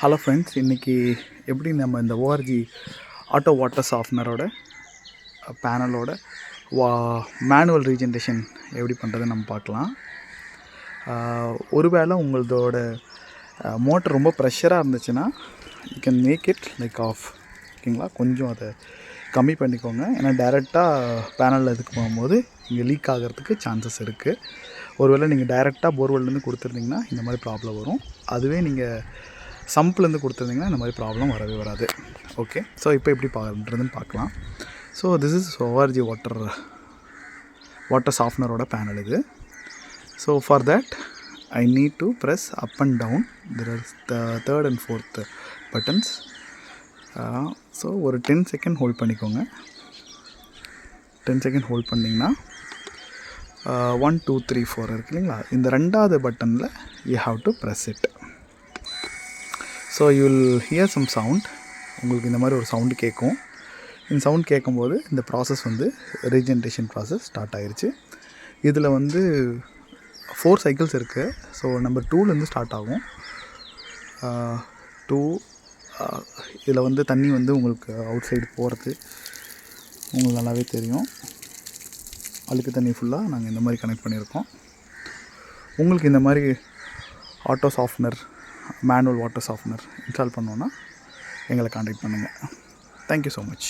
Hello friends, இன்றைக்கி எப்படி நம்ம இந்த ஓஆர்ஜி ஆட்டோ வாட்டர் சாஃப்ட்னரோட பேனலோட மேனுவல் ரீஜென்ரேஷன் எப்படி பண்ணுறதுன்னு நம்ம பார்க்கலாம். ஒருவேளை உங்களதோட மோட்டர் ரொம்ப ப்ரெஷராக இருந்துச்சுன்னா you can make it like off. ஓகேங்களா, கொஞ்சம் அதை கம்மி பண்ணிக்கோங்க. ஏன்னா டைரெக்டாக பேனலில் இதுக்கு போகும்போது இங்கே லீக் ஆகிறதுக்கு சான்சஸ் இருக்குது. ஒருவேளை நீங்கள் டைரெக்டாக போர்வெல்லேருந்து கொடுத்துருந்தீங்கன்னா இந்த மாதிரி ப்ராப்ளம் வரும். அதுவே நீங்கள் சம்ப்லேருந்து கொடுத்துருந்தீங்கன்னா இந்த மாதிரி ப்ராப்ளம் வரவே வராது. ஓகே, ஸோ இப்போ எப்படி பண்ணுறதுன்னு பார்க்கலாம். So this is ORG water சாஃப்ட்னரோட பேனல் இது. So for that I need to press up and down. There are third and fourth buttons. So ஒரு 10 செகண்ட் ஹோல்ட் பண்ணிக்கோங்க. 10 செகண்ட் ஹோல்ட் பண்ணிங்கன்னா 1 2 3 4 இருக்கு இல்லைங்களா, இந்த ரெண்டாவது பட்டனில் you have to press it. So you will hear some sound. உங்களுக்கு இந்த மாதிரி ஒரு சவுண்டு கேட்கும். இந்த சவுண்ட் கேட்கும்போது இந்த ப்ராசஸ் ரீஜென்ரேஷன் ப்ராசஸ் ஸ்டார்ட் ஆகிருச்சு. இதில் 4 சைக்கிள்ஸ் இருக்குது. ஸோ நம்பர் 2லேருந்து ஸ்டார்ட் ஆகும். 2 இதில் தண்ணி உங்களுக்கு அவுட் சைடு போகிறது உங்களுக்கு நல்லாவே தெரியும். அழுக்கு தண்ணி ஃபுல்லாக நாங்கள் இந்த மாதிரி கனெக்ட் பண்ணியிருக்கோம். உங்களுக்கு இந்த மாதிரி auto softener, manual water softener install பண்ணோன்னா எங்களை காண்டாக்ட் பண்ணுங்கள். Thank you so much.